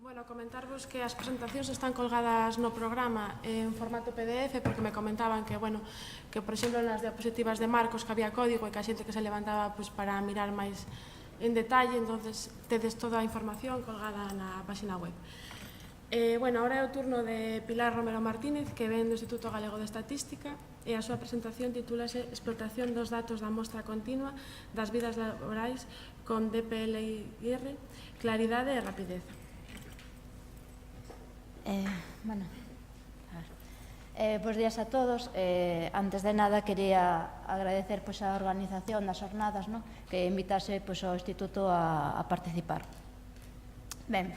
Bueno, comentarvos que as presentacións están colgadas no programa en formato PDF porque me comentaban que, bueno, que por exemplo nas diapositivas de Marcos que había código e que a xente que se levantaba pues, para mirar máis en detalle, entonces tedes toda a información colgada na página web. Bueno, ahora é o turno de Pilar Romero Martínez, que ven do Instituto Galego de Estatística, e a súa presentación titúlase Explotación dos datos da mostra continua das vidas laborais con DPLIR, claridade e rapidez. Bueno, bos días a todos. Antes de nada, quería agradecer a organización das jornadas, que invitase ao Instituto a participar. Ben,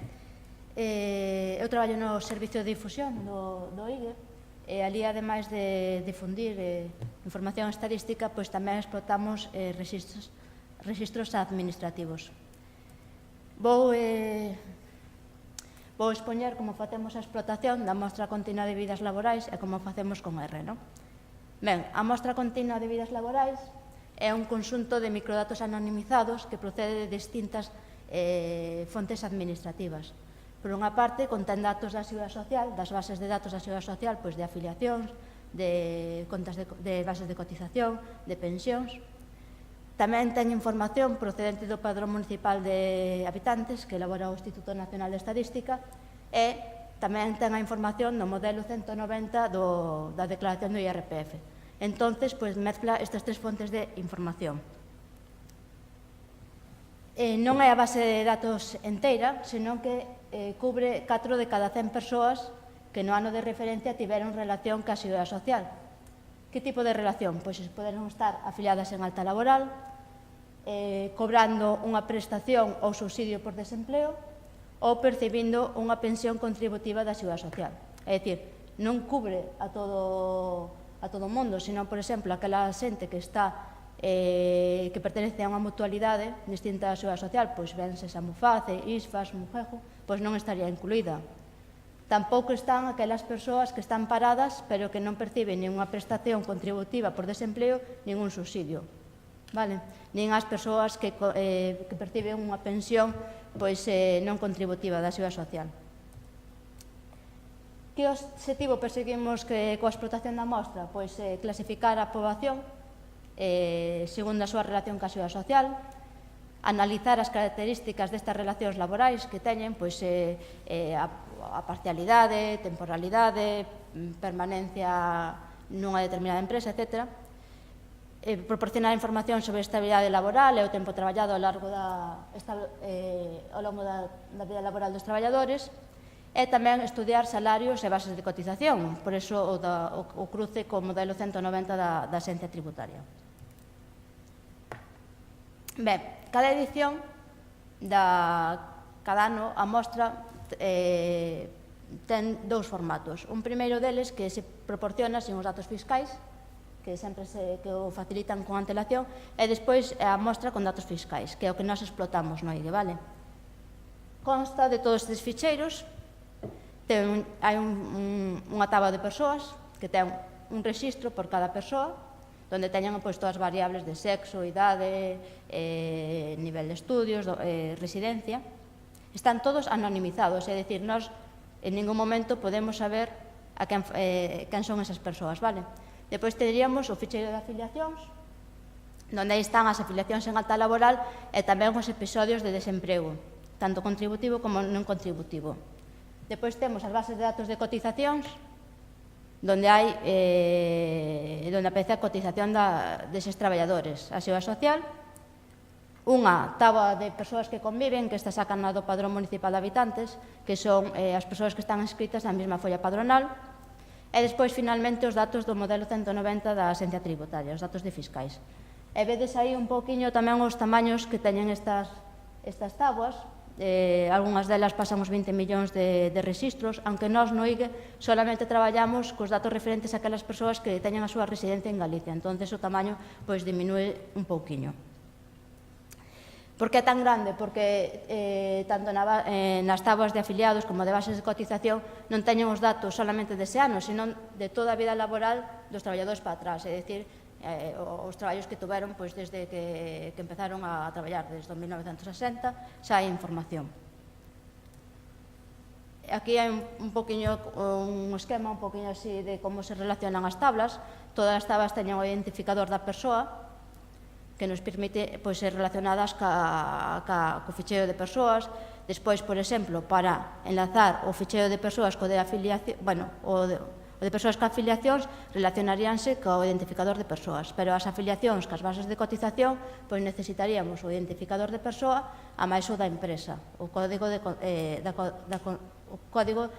eu traballo no Servicio de Difusión do IGE, e ali, ademais de difundir información estadística, tamén explotamos registros administrativos. Vou expoñer como facemos a explotación da mostra continua de vidas laborais e como facemos con R. Ben, a mostra continua de vidas laborais é un conxunto de microdatos anonimizados que procede de distintas fontes administrativas. Por unha parte, contén datos da Seguridade Social, das bases de datos da Seguridade Social, de afiliacións, de contas de bases de cotización, de pensións. Tamén ten información procedente do Padrón Municipal de Habitantes que elabora o Instituto Nacional de Estadística e tamén ten a información do modelo 190 da declaración do IRPF. Entonces, mezcla estas tres fontes de información. Non é a base de datos enteira, senón que cubre 4 de cada 100 persoas que no ano de referencia tiveron relación ca Seguridade Social. Que tipo de relación? Pois poden estar afiliadas en alta laboral, cobrando unha prestación ou subsidio por desempleo ou percibindo unha pensión contributiva da Seguridade Social. É dicir, non cubre a todo o mundo, senón, por exemplo, aquela xente que pertenece a unha mutualidade distinta da Seguridade Social, pois vense a Muface, ISFAS, Mujejo, pois non estaría incluída. Tampouco están aquelas persoas que están paradas pero que non perciben ninguna prestación contributiva por desempleo nin un subsidio, nin as persoas que perciben unha pensión non contributiva da Seguridade Social. Que obxectivo perseguimos coa explotación da mostra? Pois clasificar a poboación segundo a súa relación ca Seguridade Social, analizar as características destas relacións laborais que teñen, a parcialidade, temporalidade, permanencia nunha determinada empresa, etc. Proporcionar información sobre a estabilidade laboral e o tempo traballado ao longo da vida laboral dos traballadores e tamén estudiar salarios e bases de cotización, por iso o cruce co modelo 190 da Axencia Tributaria. Ben, cada edición cada ano a mostra ten dous formatos. Un primeiro deles que se proporciona sin os datos fiscais, que sempre que o facilitan con antelación, e despois a mostra con datos fiscais, que é o que nós explotamos no IGE, vale? Consta de todos estes ficheiros, hai unha tabla de persoas que ten un rexistro por cada persoa, onde teñen todas as variables de sexo, idade, nivel de estudios, residencia. Están todos anonimizados, é dicir, nós en ningún momento podemos saber quen son esas persoas, vale? Depois teríamos o ficheiro de afiliacións, onde aí están as afiliacións en alta laboral e tamén os episodios de desemprego, tanto contributivo como non contributivo. Depois temos as bases de datos de cotizacións, onde aparece a cotización deses traballadores, a Seguridade Social, unha táboa de persoas que conviven, que está sacada do Padrón Municipal de Habitantes, que son as persoas que están inscritas na mesma folla padronal, e despois, finalmente, os datos do modelo 190 da Axencia Tributaria, os datos de fiscais. E vedes aí un poquinho tamén os tamaños que teñen estas táboas, algunhas delas pasan os 20 millóns de rexistros, aunque nós no IGE solamente traballamos cos datos referentes a aquelas persoas que teñen a súa residencia en Galicia, entonces o tamaño diminúe un pouquiño. Por que é tan grande? Porque tanto nas táboas de afiliados como de bases de cotización non teñen os datos solamente dese ano, senón de toda a vida laboral dos traballadores para atrás, é dicir, os traballos que tuveron desde que empezaron a traballar, desde 1960, xa hai información. Aquí hai un esquema un poquinho así de como se relacionan as tablas. Todas as tablas teñen o identificador da persoa, que nos permite ser relacionadas co ficheo de persoas. Despois, por exemplo, para enlazar o ficheo de persoas co de afiliación, o de persoas ca afiliacións, relacionaríanse co identificador de persoas, pero as afiliacións cas bases de cotización, pois necesitaríamos o identificador de persoa a máis o da empresa, o código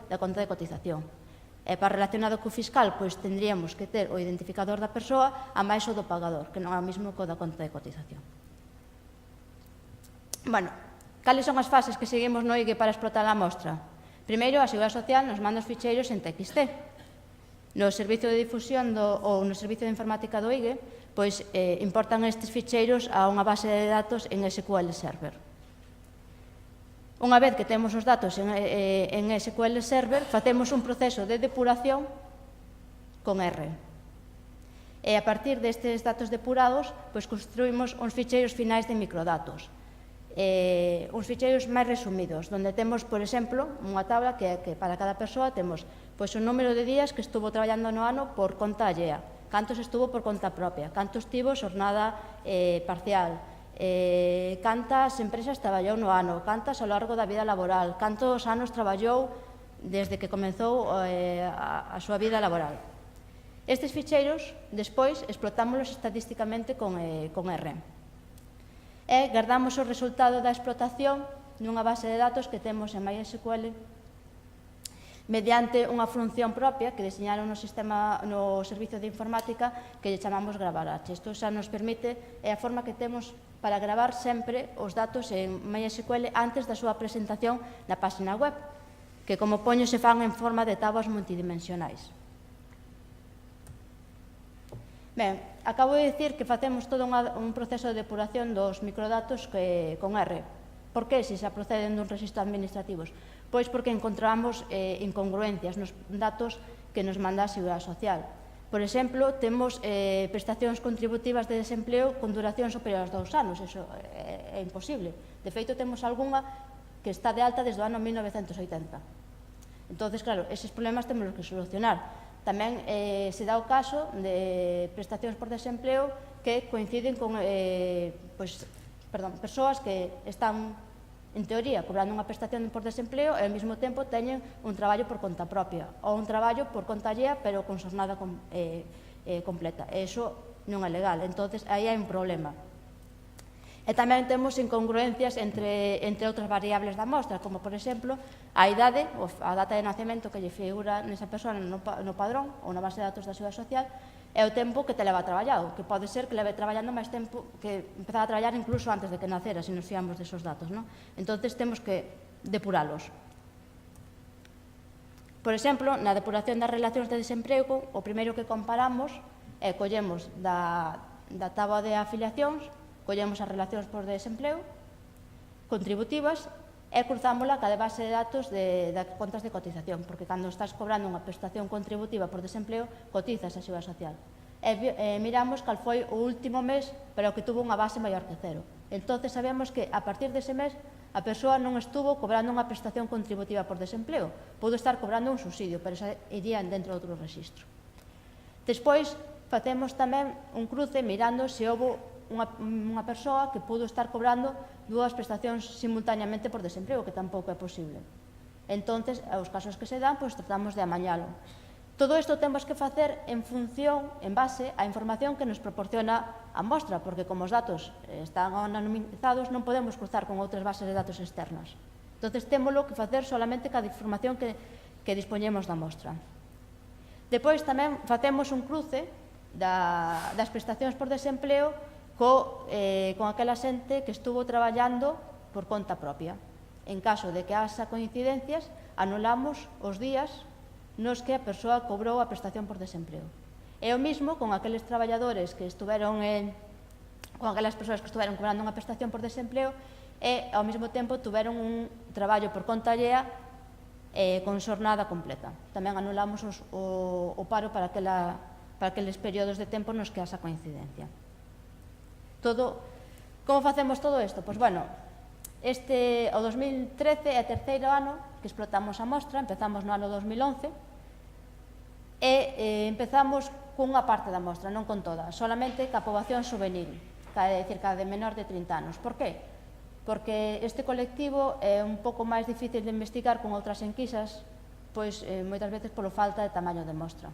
da conta de cotización. E para relacionado co fiscal, pois tendríamos que ter o identificador da persoa a máis o do pagador, que non é o mesmo co da conta de cotización. Cales son as fases que seguimos no IGE para explotar a mostra? Primeiro, a Seguridade Social nos manda os ficheiros en TXT. No servicio de difusión ou no servicio de informática do IGE, pois importan estes ficheiros a unha base de datos en SQL Server. Unha vez que temos os datos en SQL Server, facemos un proceso de depuración con R. E a partir destes datos depurados, pois construímos uns ficheiros finais de microdatos. Uns ficheiros máis resumidos, onde temos, por exemplo, unha tabla que para cada persoa temos o número de días que estuvo traballando no ano por conta allea, cantos estuvo por conta propia, cantos tivo xornada parcial, cantas empresas traballou no ano, cantas ao largo da vida laboral, cantos anos traballou desde que comezou a súa vida laboral. Estes ficheiros, despois, explotámolos estatísticamente con R. E guardamos o resultado da explotación nunha base de datos que temos en MySQL mediante unha función propia que diseñaron no servicio de informática que lle chamamos GravarH. Isto xa nos permite, é a forma que temos para gravar sempre os datos en MySQL antes da súa presentación na página web, que, como poño, se fan en forma de tabas multidimensionais. Ben, acabo de dicir que facemos todo un proceso de depuración dos microdatos con R. Por que se xa proceden dun registro administrativos? Pois porque encontramos incongruencias nos datos que nos manda a Seguridade Social. Por exemplo, temos prestacións contributivas de desempleo con duración superior aos 2 anos. Iso é imposible. De feito, temos algunha que está de alta desde o ano 1980. Entón, claro, eses problemas temos que solucionar. Tamén se dá o caso de prestacións por desempleo que coinciden con persoas que están, en teoría, cobrando unha prestación por desempleo e ao mesmo tempo teñen un traballo por conta propia ou un traballo por conta allea pero con xornada completa. E iso non é legal, entón aí hai un problema. E tamén temos incongruencias entre outras variables da mostra, como, por exemplo, a idade, a data de nacemento que lle figura nesa persoa no padrón ou na base de datos da Seguridade Social, e o tempo que te leva traballado, que pode ser que leve traballando máis tempo, que empezaba a traballar incluso antes de que nacera, se nos fiamos desos datos, non? Entón, temos que depuralos. Por exemplo, na depuración das relacións de desemprego, o primeiro que comparamos é collemos da táboa de afiliacións, collemos as relacións por desempleo contributivas e cruzámola ca de base de datos de contas de cotización, porque cando estás cobrando unha prestación contributiva por desempleo, cotizas a Seguridade Social. E miramos cal foi o último mes para o que tuvo unha base maior que cero. Entón, sabemos que a partir dese mes a persoa non estuvo cobrando unha prestación contributiva por desempleo. Pudo estar cobrando un subsidio, pero xa irían dentro de outro registro. Despois, facemos tamén un cruce mirando se houve unha persoa que pudo estar cobrando dúas prestacións simultaneamente por desemprego, que tampouco é posible. Entón, os casos que se dan, tratamos de amañalo. Todo isto temos que facer en función, en base á información que nos proporciona a mostra, porque como os datos están anonimizados, non podemos cruzar con outras bases de datos externas. Entón, témolo que facer solamente ca información que dispoñemos da mostra. Depois tamén facemos un cruce das prestacións por desempleo con aquela xente que estuvo traballando por conta propia. En caso de que haxa coincidencias, anulamos os días nos que a persoa cobrou a prestación por desempleo. É o mismo con aqueles traballadores que estuveron con aquelas persoas que estuveron cobrando unha prestación por desempleo e ao mesmo tempo tuveron un traballo por conta allea con xornada completa. Tamén anulamos o paro para aqueles períodos de tempo nos que haxa coincidencia. Como facemos todo isto? Pois, bueno, O 2013 é o terceiro ano que explotamos a mostra, empezamos no ano 2011, e empezamos cunha parte da mostra, non con toda, solamente ca poboación juvenil, é dicir, ca de menor de 30 anos. Por qué? Porque este colectivo é un pouco máis difícil de investigar con outras enquisas, pois moitas veces polo falta de tamaño de mostra.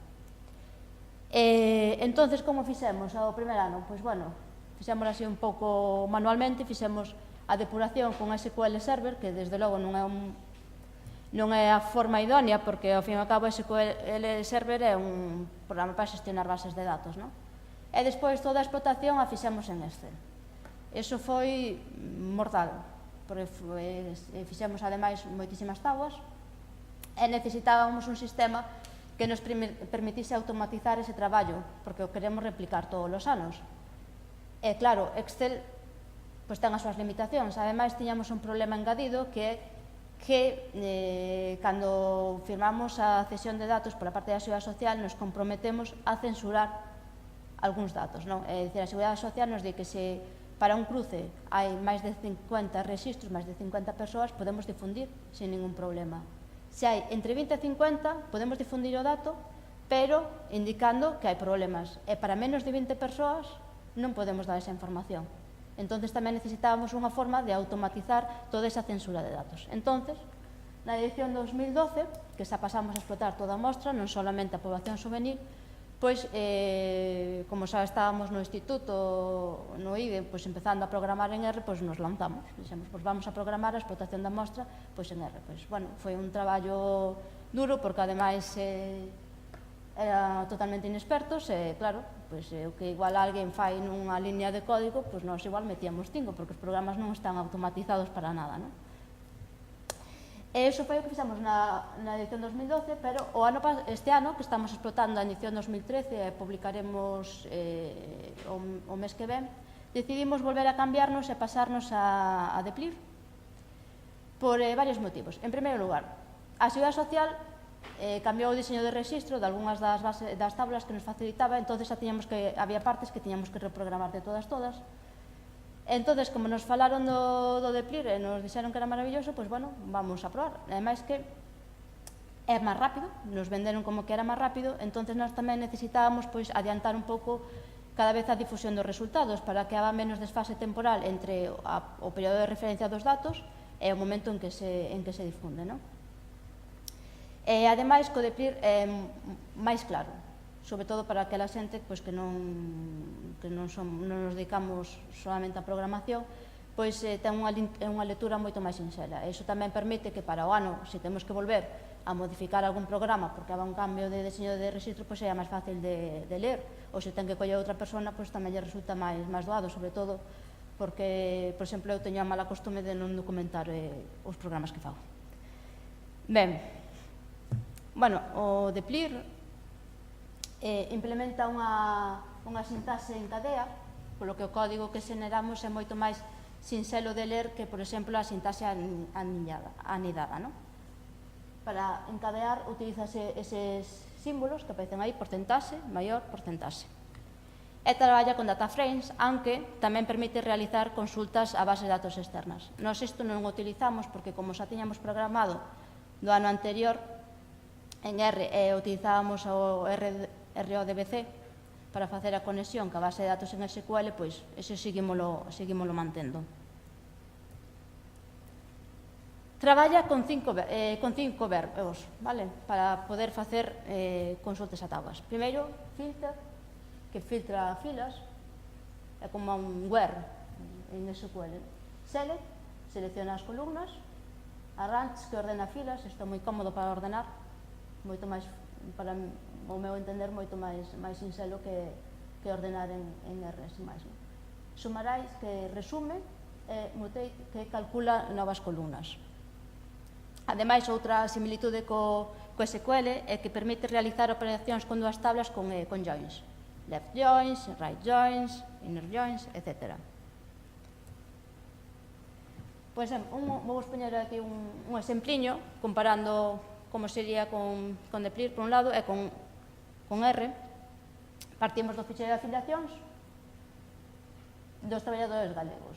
Entonces, como fixemos o primeiro ano? Pois, bueno, fixemos así un pouco manualmente, fixemos a depuración con SQL Server, que desde logo non é a forma idónea, porque ao fin e ao cabo SQL Server é un programa para xestionar bases de datos, non? E despois toda a explotación a fixemos en Excel. Iso foi mortal, porque fixemos ademais moitísimas tábuas e necesitábamos un sistema que nos permitise automatizar ese traballo, porque o queremos replicar todos os anos. E claro, Excel ten as súas limitacións. Ademais, tiñamos un problema engadido que cando firmamos a cesión de datos pola parte da Seguridade Social nos comprometemos a censurar algúns datos. É dicir, a Seguridade Social nos di que se para un cruce hai máis de 50 registros, máis de 50 persoas, podemos difundir sin ningún problema. Se hai entre 20 e 50, podemos difundir o dato, pero indicando que hai problemas. E para menos de 20 persoas non podemos dar esa información. Entón, tamén necesitábamos unha forma de automatizar toda esa censura de datos. Entón, na edición 2012, que xa pasamos a explotar toda a mostra, non solamente a poboación juvenil, pois, como xa estábamos no instituto, no IDE, pois empezando a programar en R, pois nos lanzamos. Dixemos, pois vamos a programar a explotación da mostra pois en R. Pois, bueno, foi un traballo duro, porque ademais era totalmente inexpertos, e claro, pois o que igual alguén fai nunha línea de código, pois nós igual metíamos 5, porque os programas non están automatizados para nada, non? E iso foi o que fixamos na edición 2012, pero este ano, que estamos explotando a edición 2013 e publicaremos o mes que ven, decidimos volver a cambiarnos e pasarnos a Deplir por varios motivos. En primeiro lugar, a Seguridade Social cambiou o diseño de registro de algunhas das tablas que nos facilitaba, entón había partes que tiñamos que reprogramar de todas. Entón, como nos falaron do Deplir e nos dixeron que era maravilloso, pois, bueno, vamos a probar. Ademais que é máis rápido, nos venderon como que era máis rápido, entón nós tamén necesitábamos adiantar un pouco cada vez a difusión dos resultados para que haga menos desfase temporal entre o período de referencia dos datos e o momento en que se difunde, non? E, ademais, co Deplir é máis claro, sobre todo para aquela xente que non nos dedicamos solamente á programación, pois ten unha lectura moito máis sinxela. Iso tamén permite que para o ano, se temos que volver a modificar algún programa porque haga un cambio de diseño de registro, pois é máis fácil de ler, ou se ten que coller outra persona, pois tamén lle resulta máis doado, sobre todo porque, por exemplo, eu teño a mala costume de non documentar os programas que fago. Ben, bueno, o Deplir implementa unha sintaxe en cadea, polo que o código que xeneramos é moito máis sinxelo de ler que, por exemplo, a sintaxe anidada, non? Para encadear, utilízase eses símbolos que aparecen aí, porcentaxe, maior, porcentaxe. E traballa con data frames, aunque tamén permite realizar consultas a bases de datos externas. Nós isto non o utilizamos porque, como xa tiñamos programado do ano anterior en R, utilizábamos o RODBC para facer a conexión ca base de datos en SQL, pois ese seguímolo mantendo. Traballa con 5 verbos, vale? Para poder facer consultas a tablas. Primeiro, filter, que filtra filas, é como un where en SQL. Select, selecciona as columnas. Arrange, que ordena filas, isto é moi cómodo para ordenar, moito máis, para o meu entender, moito máis sinxelo que ordenar en R, sin máis. Summarize, que resume, e mutate, que calcula novas columnas. Ademais, outra similitude co SQL é que permite realizar operacións con dúas tablas con joins. Left joins, right joins, inner joins, etc. Pois, vou expoñer aquí un exempliño comparando como sería con Deplir, por un lado, e con R. Partimos do ficheiro de afiliacións dos traballadores galegos.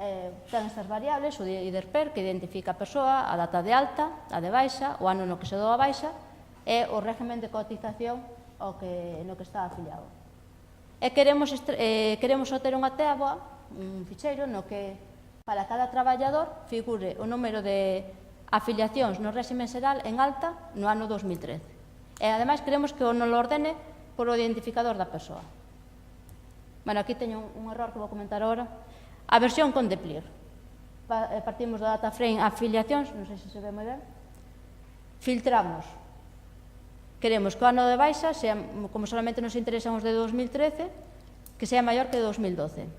ten estas variables, o IDERPER, que identifica a persoa, a data de alta, a de baixa, o ano no que se dou a baixa, e o régimen de cotización no que está afiliado. E queremos obter unha táboa, un ficheiro, no que para cada traballador figure o número de afiliacións no régimen xeral en alta no ano 2013. E, ademais, queremos que non lo ordene por o identificador da persoa. Bueno, aquí teño un error que vou comentar agora. A versión con Deplir. Partimos do data frame afiliacións, non sei se se ve moi ben. Filtramos. Queremos que o ano de baixa, como solamente nos interesan os de 2013, que sea maior que 2012.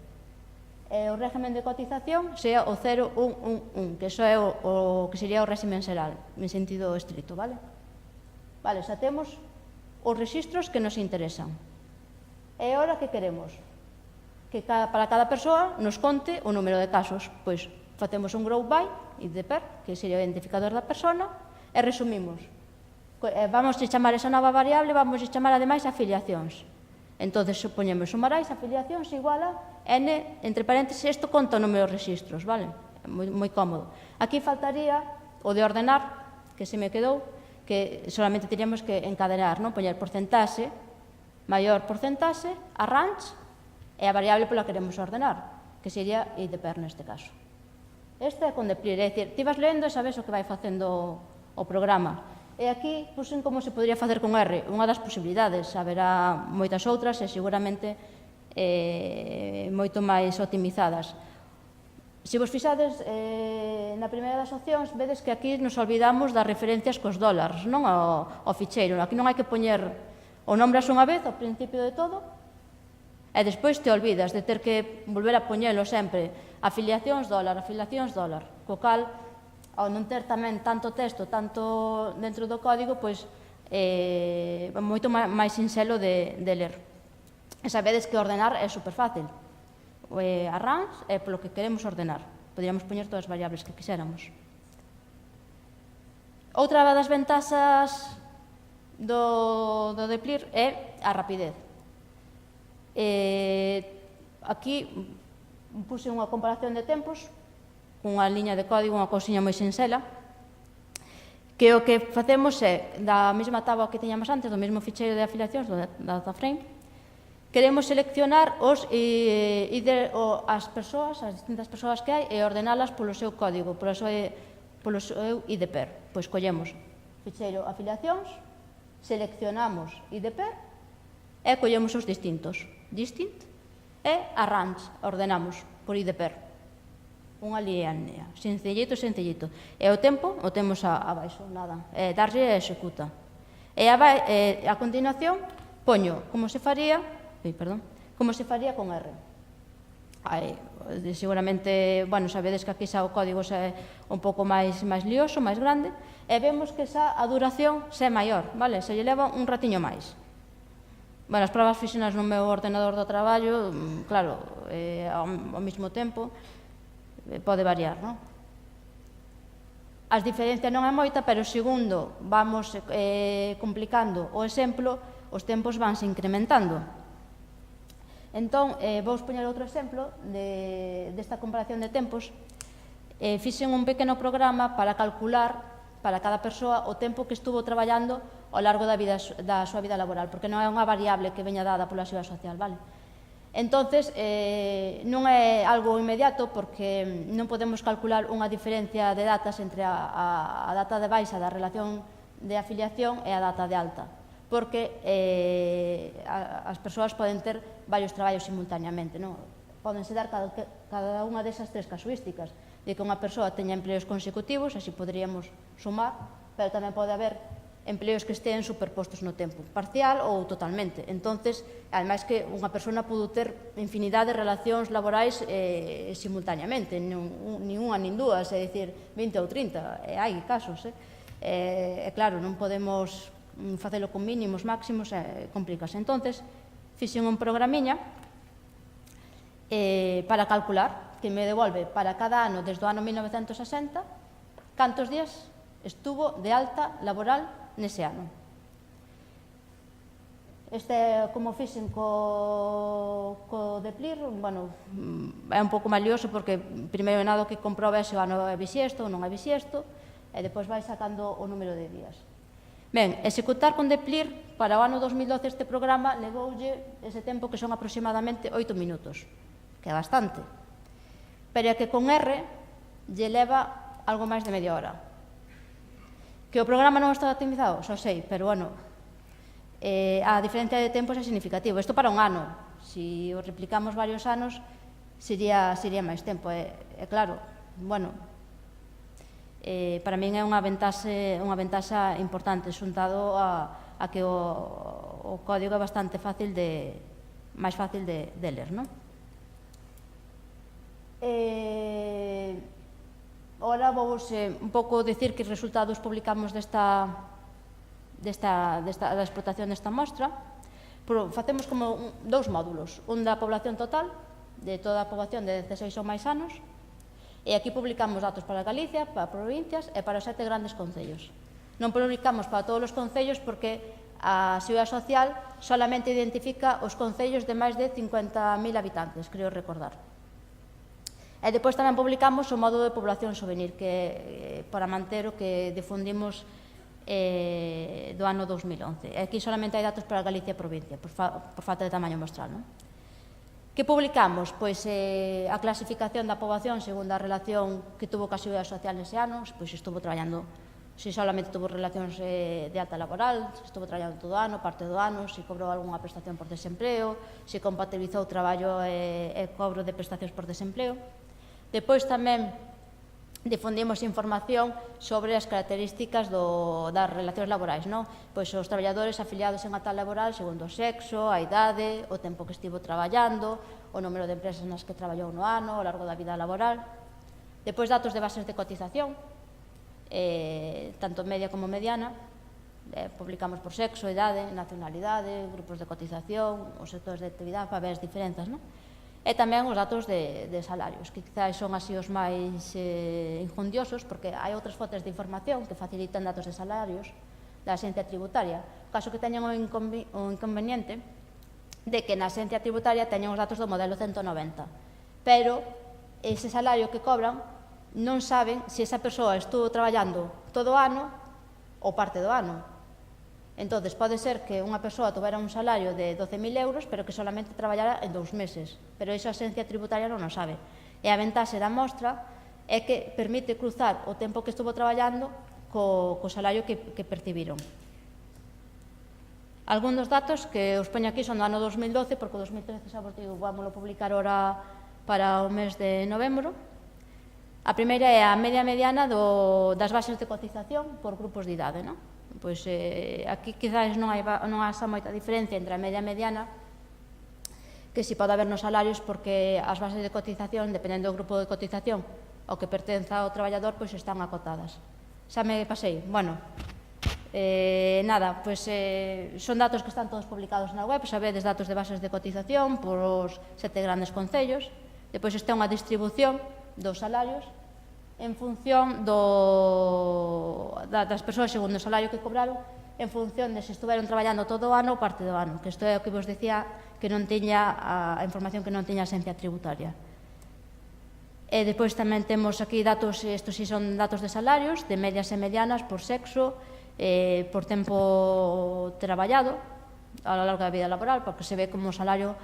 E o régimen de cotización sea o 0111, que iso é o que sería o régimen xeral, en sentido estrito, vale? Vale, xa temos os registros que nos interesan. E agora que queremos? Que para cada persoa nos conte o número de casos. Pois facemos un group by, IDERPER, que sería o identificador da persona, e resumimos. Vamos a chamar esa nova variable, vamos a chamar ademais afiliacións. Entón, supoñemos sumarais afiliacións igual a n, entre paréntesis, isto conta o número de registros, vale? Moi cómodo. Aquí faltaría o de ordenar, que se me quedou, que solamente teríamos que encadenar, non? Poñer porcentaxe, maior porcentaxe, arrange, e a variable pola que queremos ordenar, que sería IDERPER neste caso. Este é con Deplir, é dicir, ti vas lendo e sabes o que vai facendo o programa. E aquí, puxen como se podría facer con R, unha das posibilidades, haberá moitas outras e seguramente moito máis optimizadas. Se vos fixades na primeira das opcións, vedes que aquí nos olvidamos das referencias cos dólares, non ao ficheiro. Aquí non hai que poñer o nombras unha vez ao principio de todo, e despois te olvidas de ter que volver a poñelo sempre, afiliacións dólar, co cal, ao non ter tamén tanto texto, tanto dentro do código, pois moito máis sinxelo de ler. E sabedes que ordenar é superfácil. Arrange é polo que queremos ordenar. Poderíamos poñer todas as variables que quixéramos. Outra das ventaxas do Deplir é a rapidez. Aquí puse unha comparación de tempos cunha liña de código, unha cousiña moi sinxela, que o que facemos é, da mesma táboa que teñamos antes, do mesmo ficheiro de afiliacións, do data frame, queremos seleccionar as persoas, as distintas persoas que hai, e ordenalas polo seu código, polo seu IDERPER. Pois collemos ficheiro afiliacións, seleccionamos IDERPER e collemos os distintos. Distint e arrange, ordenamos por IDERPER. Unha línea, sencillito. E o tempo o temos abaixo, nada. Darlle e executa. E a continuación poño como se faría con R. Seguramente, sabedes que aquí xa o código é un pouco máis lioso, máis grande, e vemos que xa a duración xa é maior, vale? Se lle leva un ratiño máis. As probas fixenas no meu ordenador do traballo, claro, ao mesmo tempo, pode variar, non? As diferencias non é moita, pero segundo vamos complicando o exemplo, os tempos vanse incrementando. Entón, vou poñer outro exemplo desta comparación de tempos. Fixen un pequeno programa para calcular para cada persoa o tempo que estuvo traballando ao largo da súa vida laboral, porque non é unha variable que veña dada pola Seguridade Social, vale? Entonces, non é algo inmediato, porque non podemos calcular unha diferencia de datas entre a data de baixa da relación de afiliación e a data de alta, porque as persoas poden ter varios traballos simultaneamente, non? Pódense dar cada unha desas tres casuísticas, de que unha persoa teña empleos consecutivos, así poderíamos sumar, pero tamén pode haber empleos que estén superpostos no tempo, parcial ou totalmente. Entonces, ademais que unha persona pudo ter infinidade de relacións laborais simultaneamente, nin unha nin dúas, é dicir, 20 ou 30, hai casos. Claro, non podemos facelo con mínimos, máximos, complícase. Entonces, fixen un programiña para calcular, que me devolve para cada ano, desde o ano 1960, cantos días estuvo de alta laboral nese ano. Este, como fixen co Deplir, bueno, é un pouco máis lioso porque primeiro de nada que comproba se o ano é bisiesto ou non é bisiesto e depois vai sacando o número de días. Ben, executar con Deplir para o ano 2012 este programa levoulle ese tempo que son aproximadamente 8 minutos, que é bastante. Pero é que con R lle leva algo máis de media hora. Que o programa non está optimizado, xa sei, pero bueno, a diferencia de tempos é significativo. Isto para un ano, se o replicamos varios anos, sería máis tempo. É claro, bueno, para min é unha ventaxa importante, xuntado a que o código é bastante fácil máis fácil de ler, non? Ora vou un pouco dicir que resultados publicamos da explotación desta mostra. Facemos como dous módulos, un da población total, de toda a poboación de 16 ou máis anos, e aquí publicamos datos para Galicia, para provincias e para os 7 grandes concellos. Non publicamos para todos os concellos porque a Seguridade Social solamente identifica os concellos de máis de 50.000 habitantes, creo recordar. E depois tamén publicamos o módulo de población juvenil, que para manter o que difundimos do ano 2011. Aquí solamente hai datos para Galicia e provincia, por falta de tamaño mostral, non? Que publicamos? Pois a clasificación da poboación segundo a relación que tuvo ca Seguridade Social nese ano, pois estuvo traballando, se solamente tuvo relacións de alta laboral, se estuvo traballando todo o ano, parte do ano, se cobrou algunha prestación por desempleo, se compatibilizou traballo e cobro de prestacións por desempleo. Depois tamén difundimos información sobre as características das relacións laborais, non? Pois os traballadores afiliados en ata laboral segundo o sexo, a idade, o tempo que estivo traballando, o número de empresas nas que traballou no ano, ao largo da vida laboral. Depois datos de bases de cotización, tanto media como mediana, publicamos por sexo, idade, nacionalidade, grupos de cotización, os sectores de actividade para ver as diferenzas, non? E tamén os datos de salarios, que quizás son así os máis injundiosos, porque hai outras fontes de información que facilitan datos de salarios da Axencia Tributaria. O caso que teñen o inconveniente de que na Axencia Tributaria teñen os datos do modelo 190, pero ese salario que cobran non saben se esa persoa estuvo traballando todo o ano ou parte do ano. Entón, pode ser que unha persoa tuvera un salario de 12.000 euros, pero que solamente traballara en 2 meses. Pero iso a Axencia Tributaria non o sabe. E a ventaxe da mostra é que permite cruzar o tempo que estuvo traballando co salario que percibiron. Algún dos datos que os poño aquí son do ano 2012, porque o 2013 xa vos digo, vamos a publicar ora para o mes de novembro. A primeira é a media mediana das bases de cotización por grupos de idade, non? Pois aquí quizás non haxa moita diferencia entre a media e mediana que si pode haber nos salarios, porque as bases de cotización, dependendo do grupo de cotización ao que pertenza ao traballador, pois están acotadas. Xa me pasei. Bueno, nada, pois son datos que están todos publicados na web, sabedes datos de bases de cotización por os 7 grandes concellos. Depois está unha distribución dos salarios en función das persoas segundo o salario que cobraron, en función de se estuveron traballando todo o ano ou parte do ano, que isto é o que vos dicía que non tiña a información que non tiña a Axencia Tributaria. E depois tamén temos aquí datos, estos sí son datos de salarios, de medias e medianas, por sexo, por tempo traballado, ao largo da vida laboral, porque se ve como o salario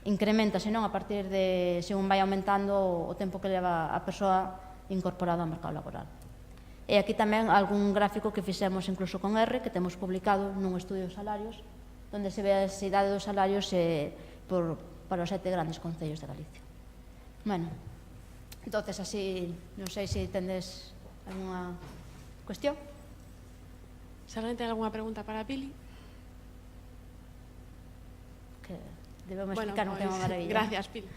incrementa, senón a partir de, según vai aumentando o tempo que leva a persoa incorporado ao mercado laboral. E aquí tamén algún gráfico que fixemos incluso con R, que temos publicado nun estudio de salarios, onde se ve a idade dos salarios para os 7 grandes concellos de Galicia. Bueno, entonces así, non sei se tendes alguna cuestión. Se alguén ten alguna pregunta para Pili? Que debemos explicar un tema maravilla. Gracias, Pili.